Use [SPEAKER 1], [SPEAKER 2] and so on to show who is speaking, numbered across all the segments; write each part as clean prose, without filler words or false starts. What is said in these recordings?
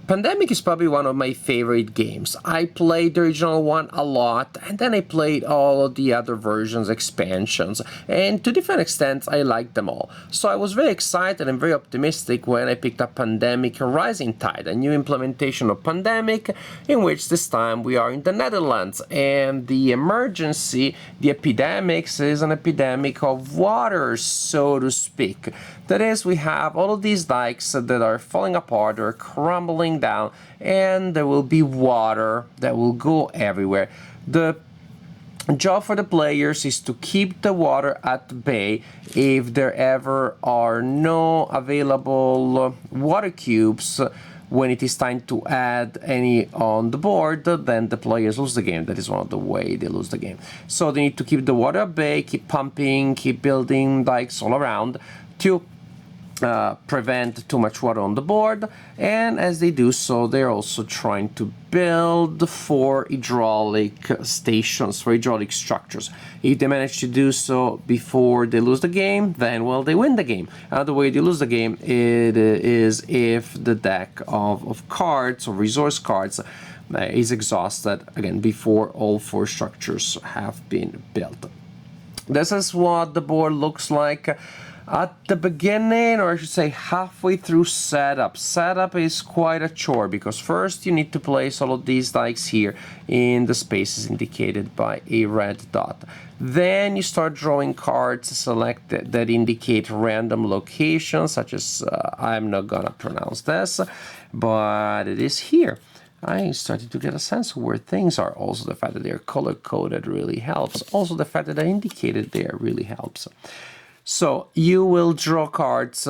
[SPEAKER 1] Pandemic is probably one of my favorite games. I played the original one a lot, and then I played all of the other versions, expansions, and to different extents I liked them all. So I was very excited and very optimistic when I picked up Pandemic Rising Tide, a new implementation of Pandemic, in which this time we are in the Netherlands, and the emergency, the epidemics, is an epidemic of water, so to speak. That is, we have all of these dikes that are falling apart, they're crumbling down, and there will be water that will go everywhere. The job for the players is to keep the water at bay. If there ever are no available water cubes when it is time to add any on the board, then the players lose the game. That is one of the way they lose the game. So they need to keep the water at bay, keep pumping, keep building dikes all around to prevent too much water on the board, and as they do so, they're also trying to build for hydraulic stations, for hydraulic structures. If they manage to do so before they lose the game, then, well, they win the game. Another way they lose the game is if the deck of cards, or resource cards, is exhausted, again, before all 4 structures have been built. This is what the board looks like at the beginning, or I should say halfway through setup. Setup is quite a chore, because first you need to place all of these dikes here in the spaces indicated by a red dot. Then you start drawing cards selected that indicate random locations, such as, I'm not gonna pronounce this, but it is here. I started to get a sense of where things are. Also, the fact that they're color-coded really helps. Also, the fact that I indicated there really helps. So you will draw cards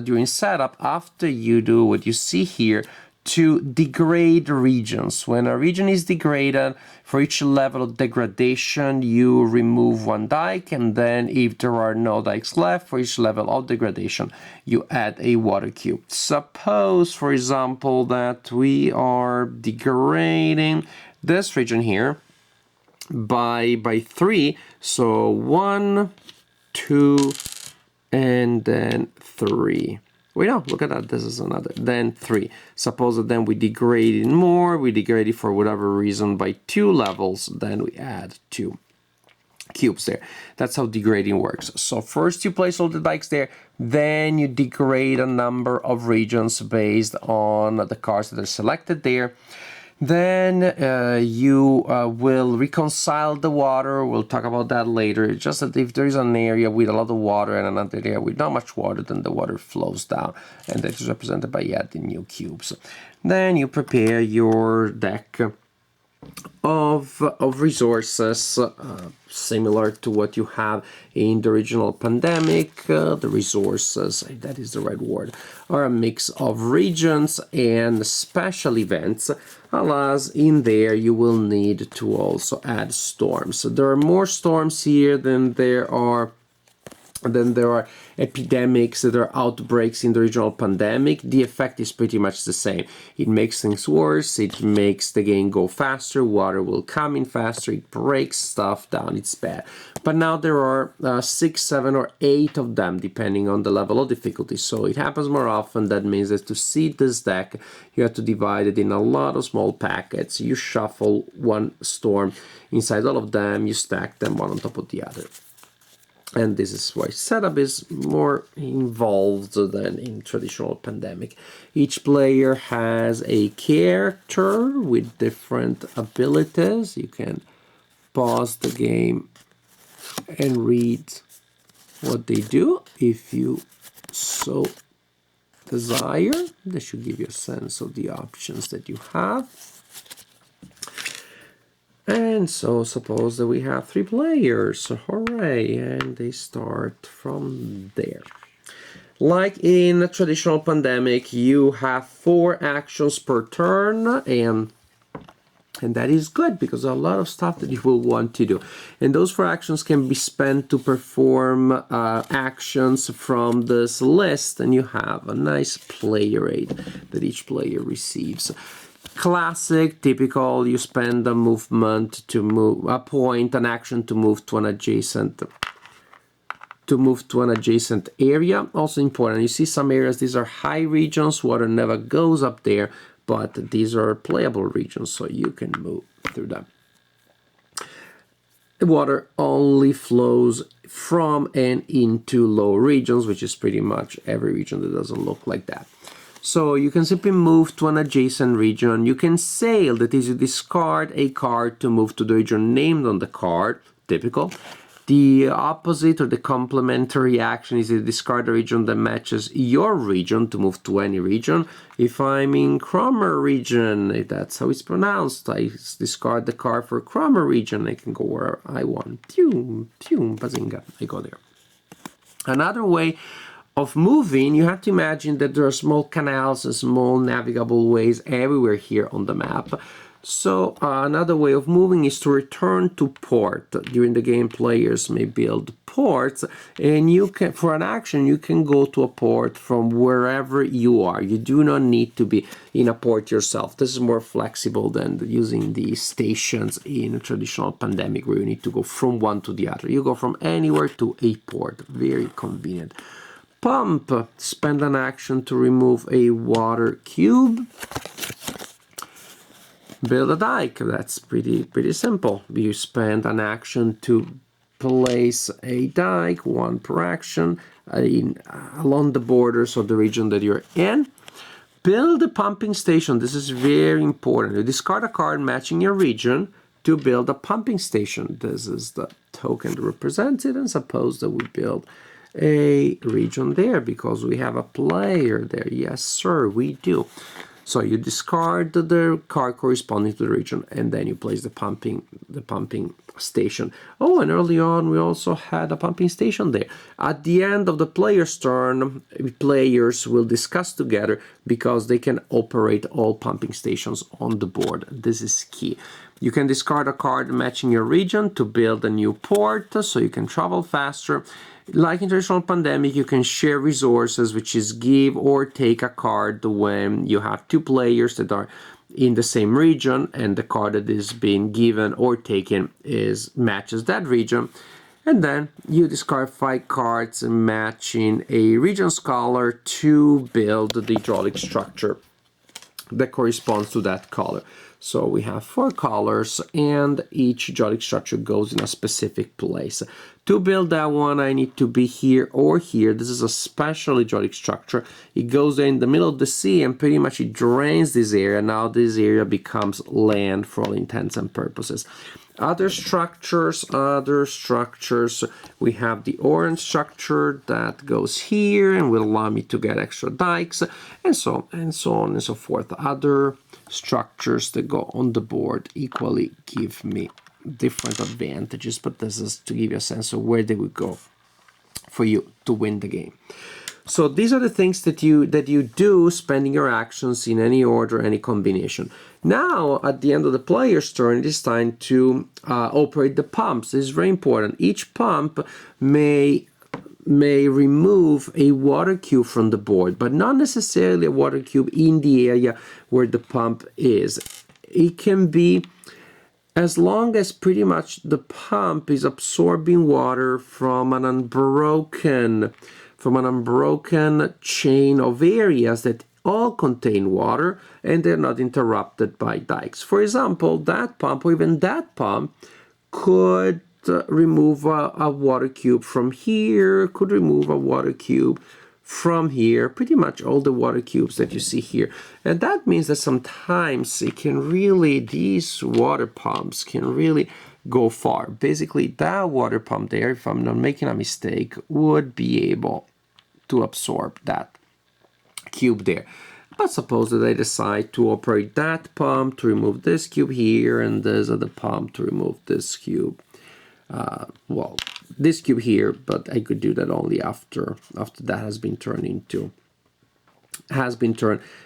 [SPEAKER 1] during setup after you do what you see here to degrade regions. When a region is degraded, for each level of degradation, you remove 1 dike, and then if there are no dikes left, for each level of degradation, you add a water cube. Suppose, for example, that we are degrading this region here by 3, so 1, 2, and then 3. Wait, no, look at that, this is another, then 3. Suppose that then we degrade it more, we degrade it for whatever reason by 2 levels, then we add 2 cubes there. That's how degrading works. So first you place all the dikes there, then you degrade a number of regions based on the cards that are selected there. Then you will reconcile the water. We'll talk about that later. Just that if there is an area with a lot of water and another area with not much water, then the water flows down, and that is represented by adding new cubes. Then you prepare your deck of resources, similar to what you have in the original Pandemic. The resources, that is the right word, are a mix of regions and special events, alas in there you will need to also add storms. So there are more storms here than there are epidemics, that are outbreaks in the original Pandemic. The effect is pretty much the same. It makes things worse, it makes the game go faster, water will come in faster, it breaks stuff down, it's bad. But now there are 6, 7, or 8 of them, depending on the level of difficulty, so it happens more often. That means that to seed this deck, you have to divide it in a lot of small packets. You shuffle 1 storm inside all of them, you stack them one on top of the other. And this is why setup is more involved than in traditional Pandemic. Each player has a character with different abilities. You can pause the game and read what they do if you so desire. This should give you a sense of the options that you have. And so suppose that we have 3 players, hooray, and they start from there. Like in a traditional Pandemic, you have 4 actions per turn, and that is good because a lot of stuff that you will want to do. And those 4 actions can be spent to perform actions from this list, and you have a nice player aid that each player receives. Classic, typical, you spend a movement to move, a point, an action to move to an adjacent area. Also important, you see some areas, these are high regions, water never goes up there, but these are playable regions, so you can move through them. The water only flows from and into low regions, which is pretty much every region that doesn't look like that. So you can simply move to an adjacent region. You can sail, that is, you discard a card to move to the region named on the card, typical. The opposite or the complementary action is to discard a region that matches your region to move to any region. If I'm in Cromer region, if that's how it's pronounced, I discard the card for Cromer region. I can go where I want. Pew, pew, bazinga. I go there. Another way of moving, you have to imagine that there are small canals and small navigable ways everywhere here on the map. So another way of moving is to return to port. During the game, players may build ports, and you can, for an action, you can go to a port from wherever you are. You do not need to be in a port yourself. This is more flexible than using the stations in a traditional Pandemic, where you need to go from one to the other. You go from anywhere to a port. Very convenient. Pump. Spend an action to remove a water cube. Build a dike. That's pretty simple. You spend an action to place a dike, one per action, along the borders of the region that you're in. Build a pumping station. This is very important. You discard a card matching your region to build a pumping station. This is the token that represents it, and suppose that we build a region there because we have a player there. Yes, sir, we do. So you discard the card corresponding to the region, and then you place the pumping station. Oh, and early on we also had a pumping station there. At the end of the player's turn, players will discuss together because they can operate all pumping stations on the board. This is key. You can discard a card matching your region to build a new port, so you can travel faster. Like in traditional Pandemic, you can share resources, which is give or take a card when you have two players that are in the same region, and the card that is being given or taken matches that region. And then you discard 5 cards matching a region scholar to build the hydraulic structure that corresponds to that color. So we have 4 colors, and each hydraulic structure goes in a specific place. To build that one, I need to be here or here. This is a special hydraulic structure. It goes there in the middle of the sea, and pretty much it drains this area. Now this area becomes land for all intents and purposes. Other structures, we have the orange structure that goes here and will allow me to get extra dikes, and so on and so forth. Other structures that go on the board equally give me different advantages, but this is to give you a sense of where they would go for you to win the game. So these are the things that you do, spending your actions in any order, any combination. Now, at the end of the player's turn, it is time to operate the pumps. This is very important. Each pump may remove a water cube from the board, but not necessarily a water cube in the area where the pump is. It can be as long as pretty much the pump is absorbing water from an unbroken chain of areas that all contain water, and they're not interrupted by dikes. For example, that pump, or even that pump, could remove a water cube from here, could remove a water cube from here, pretty much all the water cubes that you see here. And that means that sometimes these water pumps can really go far. Basically, that water pump there, if I'm not making a mistake, would be able to absorb that cube there. But suppose that I decide to operate that pump to remove this cube here, and this other pump to remove this cube. This cube here, but I could do that only after that has been turned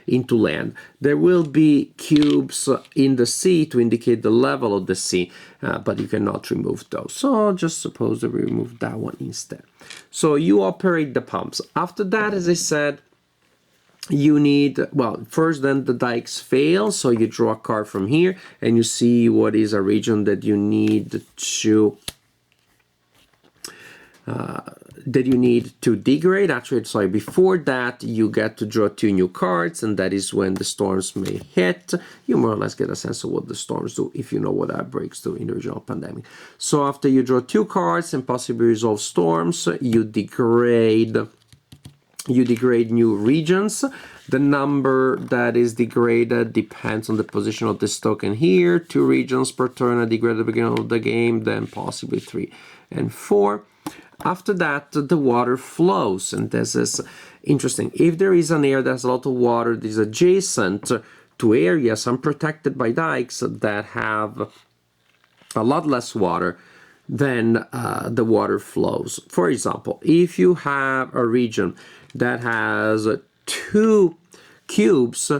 [SPEAKER 1] into land. There will be cubes in the sea to indicate the level of the sea, but you cannot remove those. So just suppose that we remove that one instead. So you operate the pumps. After that, as I said, you need, first then the dikes fail, so you draw a card from here and you see what is a region that you need to that you need to degrade. Actually, sorry, before that, you get to draw 2 new cards, and that is when the storms may hit. You more or less get a sense of what the storms do if you know what outbreaks do in the original Pandemic. So after you draw 2 cards and possibly resolve storms, you degrade new regions. The number that is degraded depends on the position of this token here. 2 regions per turn are degraded at the beginning of the game, then possibly 3 and 4. After that, the water flows, and this is interesting. If there is an area that has a lot of water that is adjacent to areas unprotected by dikes that have a lot less water, then the water flows. For example, if you have a region that has 2 cubes,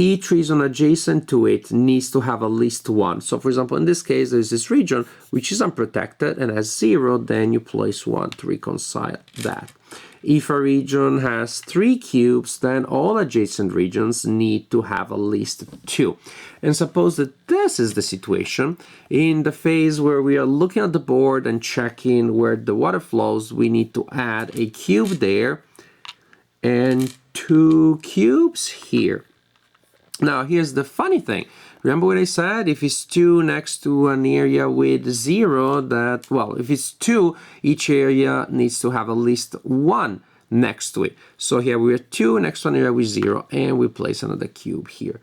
[SPEAKER 1] each region adjacent to it needs to have at least 1. So for example, in this case, there's this region which is unprotected and has 0, then you place 1 to reconcile that. If a region has 3 cubes, then all adjacent regions need to have at least 2. And suppose that this is the situation. In the phase where we are looking at the board and checking where the water flows, we need to add a cube there and 2 cubes here. Now, here's the funny thing. Remember what I said? If it's 2 next to an area with 0, if it's 2, each area needs to have at least 1 next to it. So here we have 2 next to an area with 0, and we place another cube here.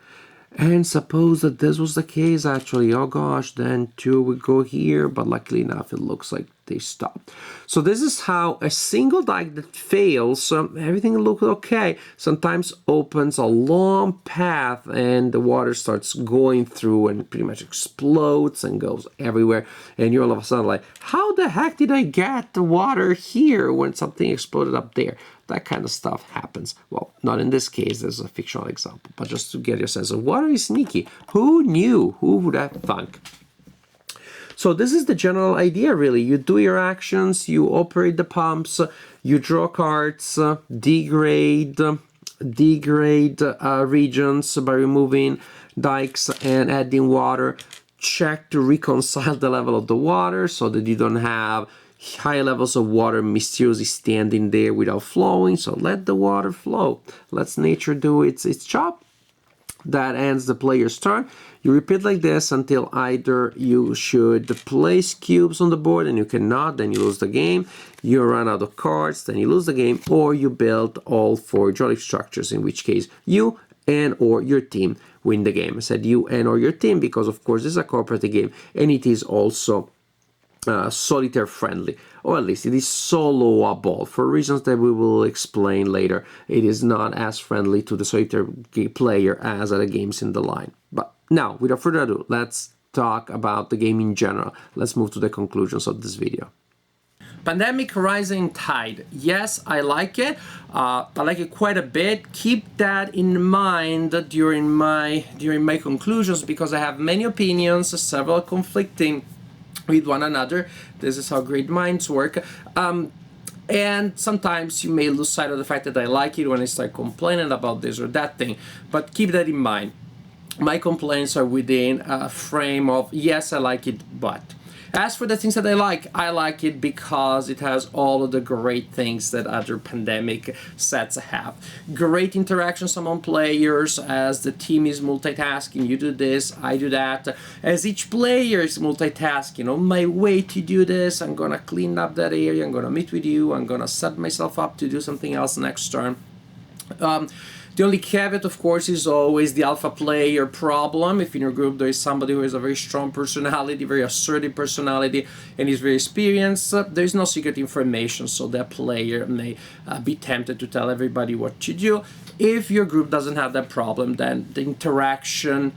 [SPEAKER 1] And suppose that this was the case, actually, oh gosh, then 2 would go here, but luckily enough, it looks like they stopped. So this is how a single dike that fails, everything looks okay, sometimes opens a long path and the water starts going through and pretty much explodes and goes everywhere. And you're all of a sudden like, how the heck did I get the water here when something exploded up there? That kind of stuff happens. Well, not in this case, there's a fictional example, but just to get your sense of water is sneaky. Who knew? Who would have thunk? So this is the general idea, really. You do your actions, you operate the pumps, you draw cards, degrade regions by removing dikes and adding water. Check to reconcile the level of the water so that you don't have high levels of water mysteriously standing there without flowing. So let the water flow. Let nature do its job. That ends the player's turn. You repeat like this until either you should place cubes on the board and you cannot, then you lose the game. You run out of cards, then you lose the game, or you build all 4 hydraulic structures, in which case you and or your team win the game. I said you and or your team because, of course, this is a cooperative game and it is also solitaire friendly, or at least it is soloable for reasons that we will explain later. It is not as friendly to the solitaire player as other games in the line. But now, without further ado, let's talk about the game in general. Let's move to the conclusions of this video. Pandemic Rising Tide. Yes, I like it. I like it quite a bit. Keep that in mind during my conclusions, because I have many opinions, several conflicting with one another. This is how great minds work. And sometimes you may lose sight of the fact that I like it when I start complaining about this or that thing. But keep that in mind. My complaints are within a frame of, yes, I like it, but. As for the things that I like it because it has all of the great things that other Pandemic sets have. Great interactions among players as the team is multitasking. You do this, I do that. As each player is multitasking, on my way to do this, I'm gonna clean up that area, I'm gonna meet with you, I'm gonna set myself up to do something else next turn. The only caveat, of course, is always the alpha player problem. If in your group there is somebody who has a very strong personality, very assertive personality, and is very experienced, there is no secret information, so that player may be tempted to tell everybody what to do. If your group doesn't have that problem, then the interaction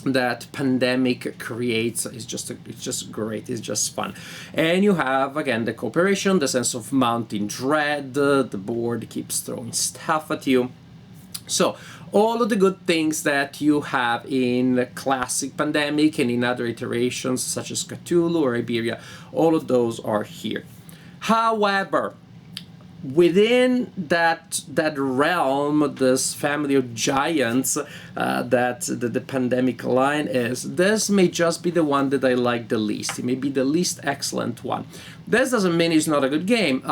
[SPEAKER 1] that Pandemic creates is just great. It's just fun. And you have, again, the cooperation, the sense of mounting dread, the board keeps throwing stuff at you. So, all of the good things that you have in classic Pandemic and in other iterations such as Cthulhu or Iberia, all of those are here. However, within that realm, this family of giants that the pandemic line is, this may just be the one that I like the least. It may be the least excellent one. This doesn't mean it's not a good game.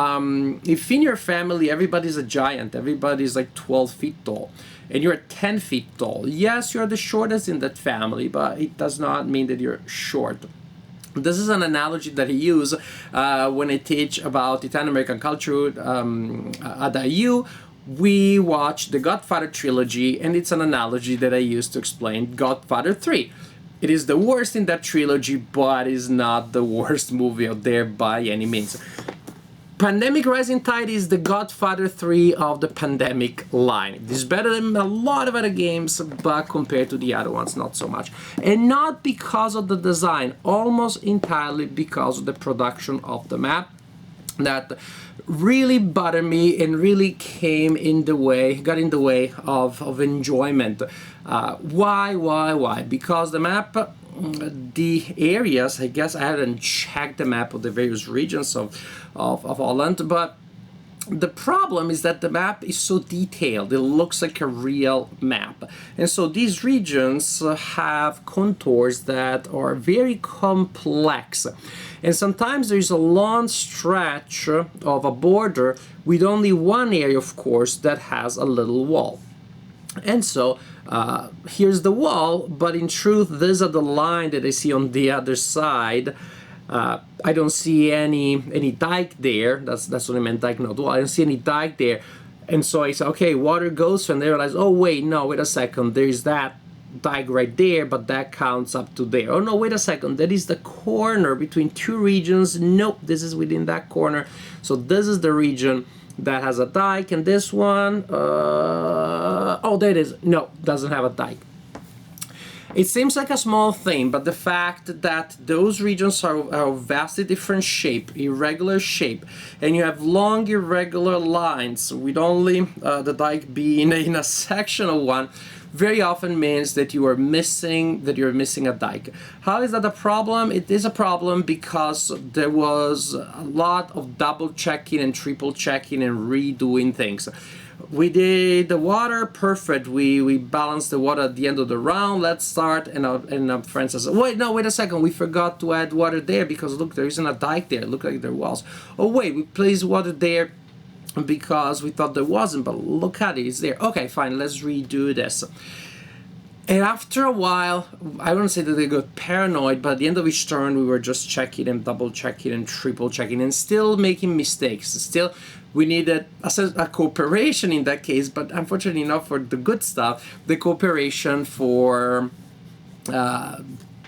[SPEAKER 1] If in your family everybody's a giant, everybody's like 12 feet tall, and you're 10 feet tall, yes, you're the shortest in that family, but it does not mean that you're short. This is an analogy that I use when I teach about Italian American culture at IU. We watch the Godfather trilogy, and it's an analogy that I use to explain Godfather 3. It is the worst in that trilogy, but is not the worst movie out there by any means. Pandemic Rising Tide is the Godfather 3 of the pandemic line. It is better than a lot of other games, but compared to the other ones, not so much. And not because of the design, almost entirely because of the production of the map that really bothered me and really got in the way of enjoyment. Why? Because the map, the areas, I guess I haven't checked the map of the various regions of Holland, but the problem is that the map is so detailed. It looks like a real map. And so these regions have contours that are very complex. And sometimes there's a long stretch of a border with only one area, of course, that has a little wall. And so here's the wall, but in truth, these are the line that I see on the other side. I don't see any dike there. That's what I meant, dike, not wall. I don't see any dike there. And so I say, okay, water goes, and they realize, oh, wait a second, there's that dike right there, but that counts up to there. Oh, no, wait a second, that is the corner between two regions. Nope, this is within that corner. So this is the region that has a dike, and this one, oh, there it is. No, doesn't have a dike. It seems like a small thing, but the fact that those regions are of vastly different shape, irregular shape, and you have long irregular lines with only the dike being in a sectional one, very often means that you're missing a dike. How is that a problem? It is a problem because there was a lot of double checking and triple checking and redoing things. We did the water, perfect. We balanced the water at the end of the round. Let's start. And our friend says, wait a second. We forgot to add water there because look, there isn't a dike there. Look like there was. Oh wait, we placed water there because we thought there wasn't, but look at it, it's there. Okay, fine, let's redo this. And after a while, I wouldn't say that they got paranoid, but at the end of each turn, we were just checking and double checking and triple checking and still making mistakes. Still, we needed a cooperation in that case, but unfortunately not for the good stuff, the cooperation for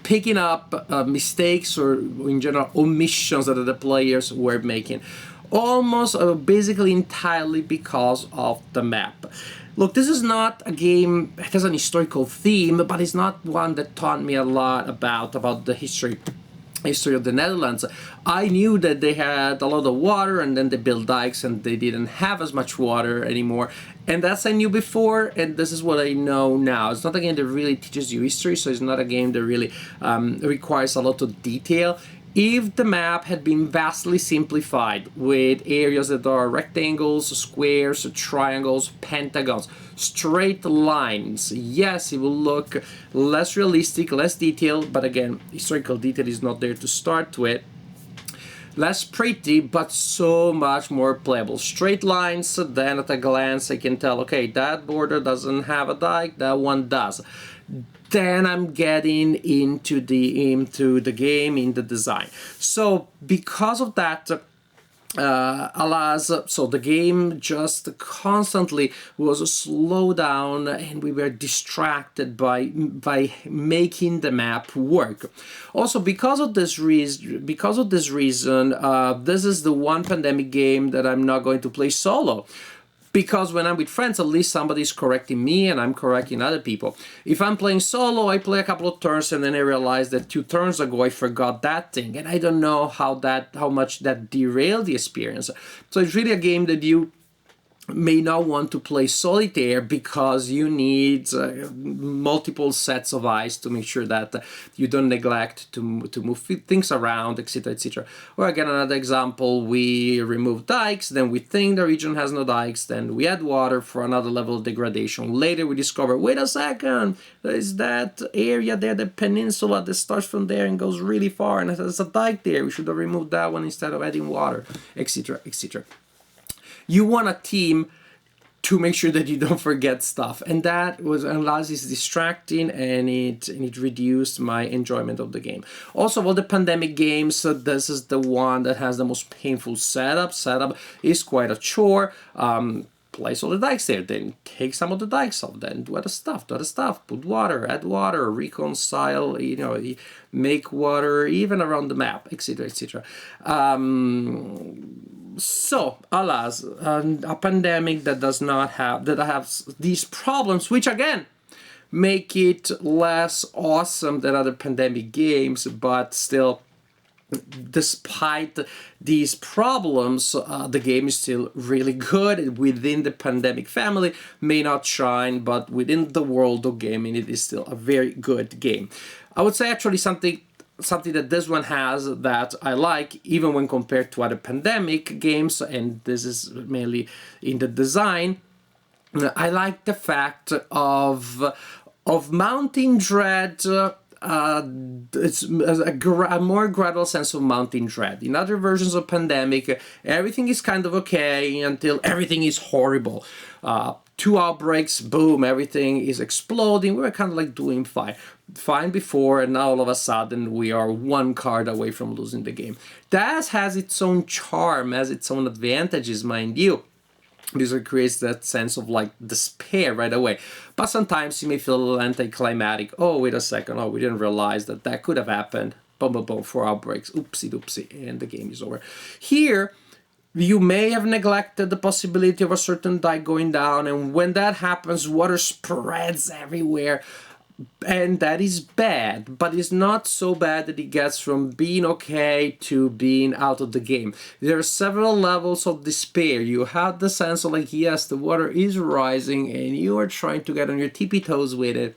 [SPEAKER 1] picking up mistakes or in general omissions that the players were making. Almost basically entirely because of the map. Look, this is not a game that has an historical theme, but it's not one that taught me a lot about the history of the Netherlands. I knew that they had a lot of water and then they built dikes and they didn't have as much water anymore. And that's I knew before, and this is what I know now. It's not a game that really teaches you history, so it's not a game that really requires a lot of detail. If the map had been vastly simplified with areas that are rectangles, squares, triangles, pentagons, straight lines, yes, it will look less realistic, less detailed, but again, historical detail is not there to start with. Less pretty, but so much more playable. Straight lines, then at a glance I can tell, okay, that border doesn't have a dike, that one does. Then I'm getting into the game, in the design. So because of that, alas, so the game just constantly was slowed down and we were distracted by making the map work. Also, because of this reason, this is the one pandemic game that I'm not going to play solo. Because when I'm with friends, at least somebody's correcting me and I'm correcting other people. If I'm playing solo, I play a couple of turns and then I realize that 2 turns ago I forgot that thing. And I don't know how much that derailed the experience. So it's really a game that you may not want to play solitaire because you need multiple sets of eyes to make sure that you don't neglect to move things around, etc., etc. Or again, another example, we remove dikes, then we think the region has no dikes, then we add water for another level of degradation. Later we discover, wait a second, there's that area there, the peninsula that starts from there and goes really far, and there's a dike there, we should have removed that one instead of adding water, etc., etc. You want a team to make sure that you don't forget stuff, and that was unless it's distracting, and it reduced my enjoyment of the game. Also, of all the pandemic games, this is the one that has the most painful setup. Setup is quite a chore. Place all the dikes there, then take some of the dikes off, then do other stuff, put water, add water, reconcile, make water even around the map, etc., etc. So, alas, a pandemic that does not have, that has these problems, which again make it less awesome than other pandemic games, but still, despite these problems, the game is still really good. Within the pandemic family, may not shine, but within the world of gaming, it is still a very good game. I would say actually something that this one has that I like, even when compared to other pandemic games, and this is mainly in the design, I like the fact of mounting dread. It's a more gradual sense of mounting dread. In other versions of Pandemic, everything is kind of okay until everything is horrible. 2 outbreaks, boom, everything is exploding. We were kind of like doing fine before, and now all of a sudden we are 1 card away from losing the game. That has its own charm, has its own advantages, mind you. This creates that sense of like despair right away. But sometimes you may feel a little anticlimactic. Oh, wait a second. Oh, we didn't realize that could have happened. Boom, boom, boom, 4 outbreaks. Oopsie doopsie. And the game is over. Here, you may have neglected the possibility of a certain dike going down. And when that happens, water spreads everywhere. And that is bad, but it's not so bad that it gets from being okay to being out of the game. There are several levels of despair. You have the sense of like, yes, the water is rising and you are trying to get on your tippy toes with it.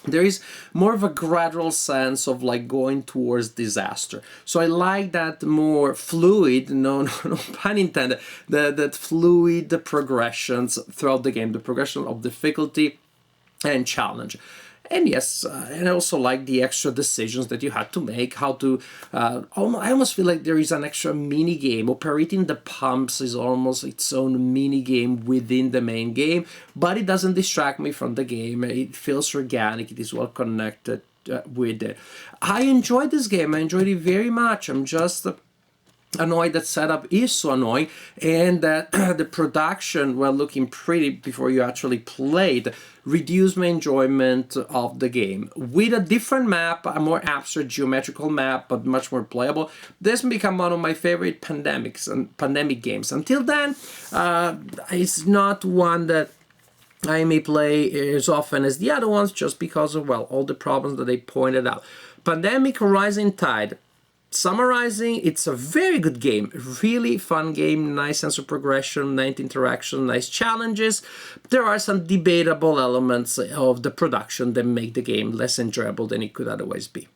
[SPEAKER 1] There is more of a gradual sense of like going towards disaster. So I like that more fluid, no pun intended, that fluid progressions throughout the game, the progression of difficulty and challenge. And yes, and I also like the extra decisions that you had to make, how to, I almost feel like there is an extra mini game. Operating the pumps is almost its own mini game within the main game, but it doesn't distract me from the game. It feels organic, it is well connected with it. I enjoyed this game, I enjoyed it very much. I'm just annoyed that setup is so annoying, and that the production, while looking pretty before you actually played, reduced my enjoyment of the game. With a different map, a more abstract geometrical map, but much more playable, this became one of my favorite pandemic games. Until then, it's not one that I may play as often as the other ones, just because of, well, all the problems that they pointed out. Pandemic Rising Tide. Summarizing, it's a very good game, really fun game, nice sense of progression, nice interaction, nice challenges. There are some debatable elements of the production that make the game less enjoyable than it could otherwise be.